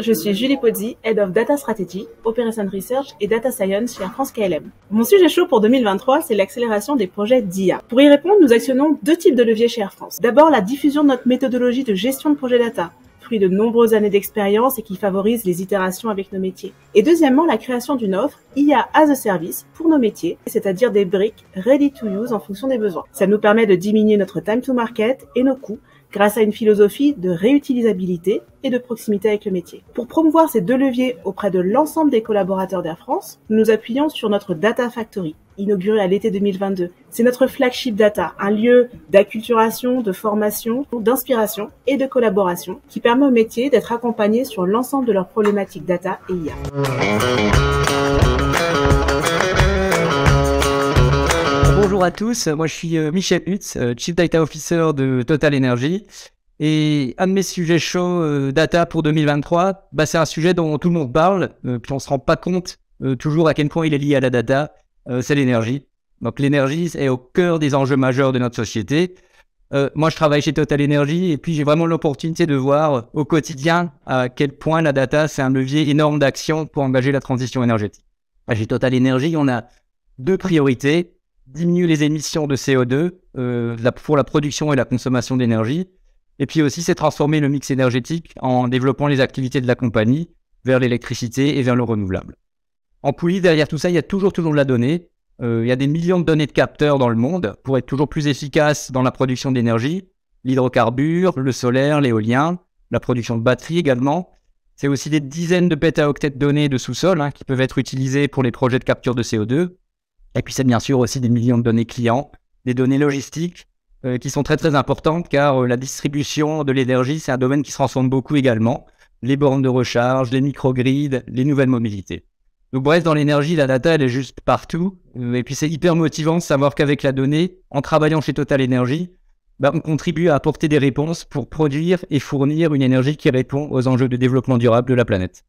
je suis Julie Pozzi, Head of Data Strategy, Operation Research et Data Science chez Air France KLM. Mon sujet chaud pour 2023, c'est l'accélération des projets d'IA. Pour y répondre, nous actionnons deux types de leviers chez Air France. D'abord, la diffusion de notre méthodologie de gestion de projet data, fruit de nombreuses années d'expérience et qui favorise les itérations avec nos métiers. Et deuxièmement, la création d'une offre IA as a Service pour nos métiers, c'est-à-dire des briques ready to use en fonction des besoins. Ça nous permet de diminuer notre time to market et nos coûts grâce à une philosophie de réutilisabilité et de proximité avec le métier. Pour promouvoir ces deux leviers auprès de l'ensemble des collaborateurs d'Air France, nous nous appuyons sur notre Data Factory, inauguré à l'été 2022. C'est notre flagship data, un lieu d'acculturation, de formation, d'inspiration et de collaboration qui permet aux métiers d'être accompagnés sur l'ensemble de leurs problématiques data et IA. Bonjour à tous, moi je suis Michel Hutz, Chief Data Officer de Total Energy. Et un de mes sujets chauds data pour 2023, c'est un sujet dont tout le monde parle, puis on se rend pas compte toujours à quel point il est lié à la data, c'est l'énergie. Donc l'énergie est au cœur des enjeux majeurs de notre société. Moi je travaille chez Total Energy et puis j'ai vraiment l'opportunité de voir au quotidien à quel point la data c'est un levier énorme d'action pour engager la transition énergétique. Chez Total Energy, on a deux priorités. Diminuer les émissions de CO2 pour la production et la consommation d'énergie. Et puis aussi, c'est transformer le mix énergétique en développant les activités de la compagnie vers l'électricité et vers le renouvelable. En poulie, derrière tout ça, il y a toujours de la donnée. Il y a des millions de données de capteurs dans le monde pour être toujours plus efficace dans la production d'énergie. L'hydrocarbure, le solaire, l'éolien, la production de batteries également. C'est aussi des dizaines de pétaoctets de données de sous-sol qui peuvent être utilisées pour les projets de capture de CO2. Et puis c'est bien sûr aussi des millions de données clients, des données logistiques qui sont très importantes car la distribution de l'énergie, c'est un domaine qui se transforme beaucoup également. Les bornes de recharge, les microgrids, les nouvelles mobilités. Donc bref, dans l'énergie, la data, elle est juste partout. Et puis c'est hyper motivant de savoir qu'avec la donnée, en travaillant chez Total Energy, on contribue à apporter des réponses pour produire et fournir une énergie qui répond aux enjeux de développement durable de la planète.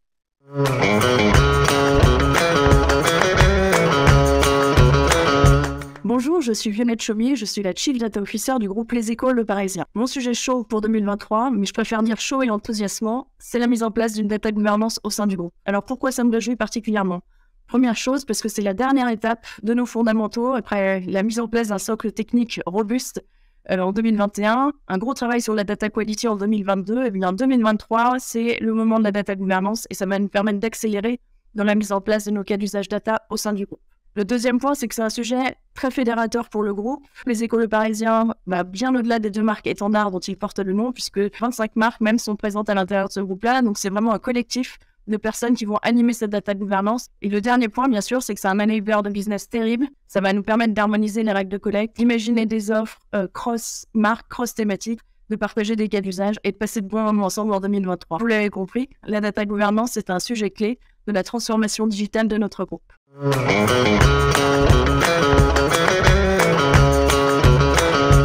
Bonjour, je suis Violette Chaumier, je suis la Chief Data Officer du groupe Les Échos Le Parisien. Mon sujet chaud pour 2023, mais je préfère dire chaud et enthousiasmant, c'est la mise en place d'une data gouvernance au sein du groupe. Alors pourquoi ça me réjouit particulièrement ? Première chose, parce que c'est la dernière étape de nos fondamentaux après la mise en place d'un socle technique robuste en 2021, un gros travail sur la data quality en 2022, et bien en 2023, c'est le moment de la data gouvernance et ça va nous permettre d'accélérer dans la mise en place de nos cas d'usage data au sein du groupe. Le deuxième point, c'est que c'est un sujet très fédérateur pour le groupe. Les Échos Le Parisien, bien au-delà des deux marques étendards dont ils portent le nom, puisque 25 marques même sont présentes à l'intérieur de ce groupe-là. Donc c'est vraiment un collectif de personnes qui vont animer cette data gouvernance. Et le dernier point, bien sûr, c'est que c'est un enabler de business terrible. Ça va nous permettre d'harmoniser les règles de collecte, d'imaginer des offres cross-marques, cross-thématiques, de partager des cas d'usage et de passer de bons moments ensemble en 2023. Vous l'avez compris, la data gouvernance est un sujet clé de la transformation digitale de notre groupe.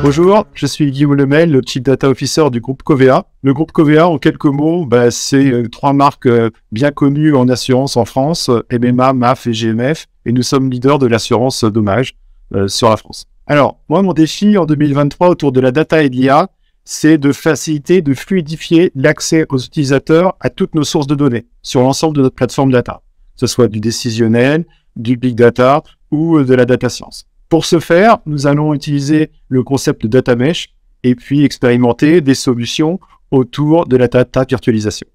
Bonjour, je suis Guillaume Lemel, le Chief Data Officer du groupe Covea. Le groupe Covea, en quelques mots, c'est trois marques bien connues en assurance en France, MMA, MAF et GMF, et nous sommes leaders de l'assurance dommages sur la France. Alors, moi, mon défi en 2023 autour de la data et de l'IA, c'est de faciliter, de fluidifier l'accès aux utilisateurs à toutes nos sources de données sur l'ensemble de notre plateforme data, que ce soit du décisionnel, du big data ou de la data science. Pour ce faire, nous allons utiliser le concept de data mesh et puis expérimenter des solutions autour de la data virtualisation.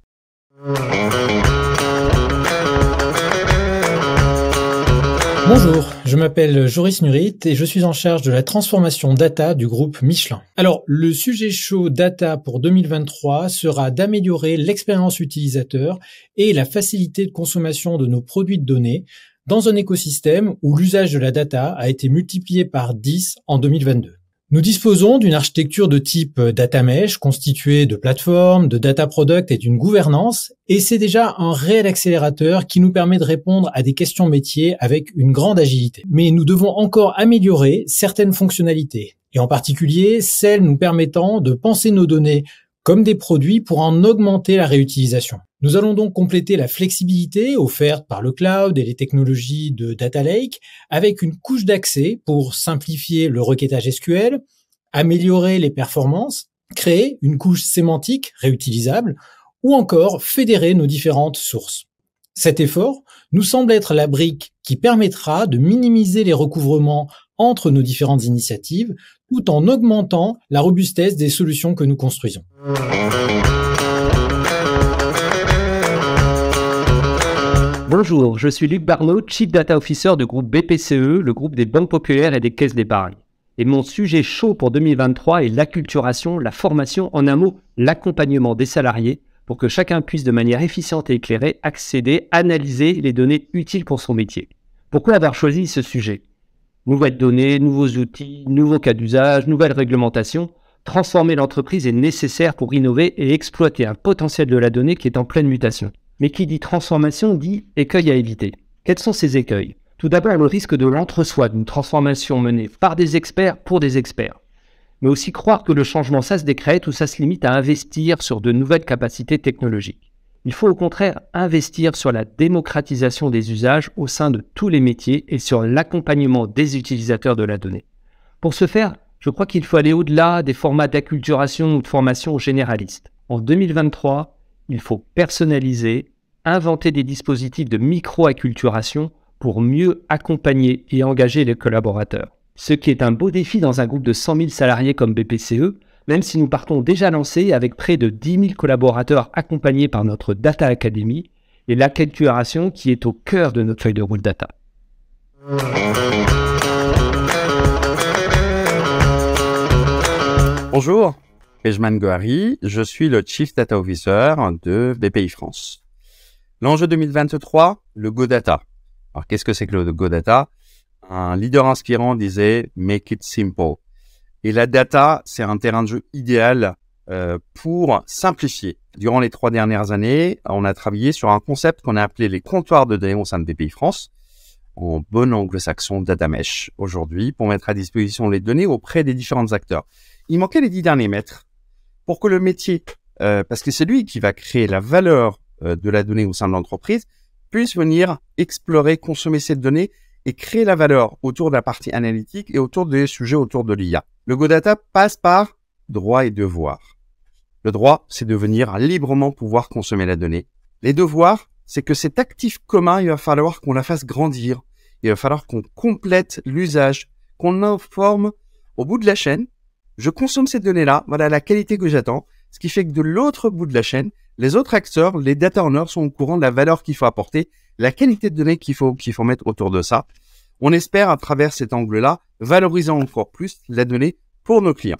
Bonjour, je m'appelle Joris Nurit et je suis en charge de la transformation data du groupe Michelin. Alors, le sujet chaud data pour 2023 sera d'améliorer l'expérience utilisateur et la facilité de consommation de nos produits de données dans un écosystème où l'usage de la data a été multiplié par 10 en 2022. Nous disposons d'une architecture de type data mesh constituée de plateformes, de data product et d'une gouvernance, et c'est déjà un réel accélérateur qui nous permet de répondre à des questions métiers avec une grande agilité. Mais nous devons encore améliorer certaines fonctionnalités, et en particulier celles nous permettant de penser nos données comme des produits pour en augmenter la réutilisation. Nous allons donc compléter la flexibilité offerte par le cloud et les technologies de Data Lake avec une couche d'accès pour simplifier le requêtage SQL, améliorer les performances, créer une couche sémantique réutilisable ou encore fédérer nos différentes sources. Cet effort nous semble être la brique qui permettra de minimiser les recouvrements entre nos différentes initiatives, tout en augmentant la robustesse des solutions que nous construisons. Bonjour, je suis Luc Barneau, Chief Data Officer du groupe BPCE, le groupe des banques populaires et des caisses d'épargne. Et mon sujet chaud pour 2023 est l'acculturation, la formation, en un mot, l'accompagnement des salariés pour que chacun puisse de manière efficiente et éclairée accéder, analyser les données utiles pour son métier. Pourquoi avoir choisi ce sujet ? Nouvelles données, nouveaux outils, nouveaux cas d'usage, nouvelles réglementations. Transformer l'entreprise est nécessaire pour innover et exploiter un potentiel de la donnée qui est en pleine mutation. Mais qui dit transformation dit écueil à éviter. Quels sont ces écueils ? Tout d'abord, le risque de l'entre-soi d'une transformation menée par des experts pour des experts. Mais aussi croire que le changement, ça se décrète ou ça se limite à investir sur de nouvelles capacités technologiques. Il faut au contraire investir sur la démocratisation des usages au sein de tous les métiers et sur l'accompagnement des utilisateurs de la donnée. Pour ce faire, je crois qu'il faut aller au-delà des formats d'acculturation ou de formation généralistes. En 2023, il faut personnaliser, inventer des dispositifs de micro-acculturation pour mieux accompagner et engager les collaborateurs. Ce qui est un beau défi dans un groupe de 100 000 salariés comme BPCE, même si nous partons déjà lancés avec près de 10 000 collaborateurs accompagnés par notre Data Academy et l'acculturation qui est au cœur de notre feuille de route data. Bonjour, Pejman Gohari, je suis le Chief Data Officer de BPI France. L'enjeu 2023, le Go Data. Alors, qu'est-ce que c'est que le Go Data ? Un leader inspirant disait « Make it simple ». Et la data, c'est un terrain de jeu idéal pour simplifier. Durant les 3 dernières années, on a travaillé sur un concept qu'on a appelé les comptoirs de données au sein de BPI France, en bon anglo-saxon data mesh aujourd'hui, pour mettre à disposition les données auprès des différents acteurs. Il manquait les 10 derniers mètres pour que le métier, parce que c'est lui qui va créer la valeur de la donnée au sein de l'entreprise, puisse venir explorer, consommer cette donnée et créer la valeur autour de la partie analytique et autour des sujets autour de l'IA. Le Go Data passe par droits et devoirs. Le droit, c'est de venir librement pouvoir consommer la donnée. Les devoirs, c'est que cet actif commun, il va falloir qu'on la fasse grandir. Il va falloir qu'on complète l'usage, qu'on informe au bout de la chaîne. Je consomme ces données-là, voilà la qualité que j'attends. Ce qui fait que de l'autre bout de la chaîne, les autres acteurs, les data owners sont au courant de la valeur qu'il faut apporter, la qualité de données qu'il faut mettre autour de ça. On espère, à travers cet angle-là, valoriser encore plus la donnée pour nos clients.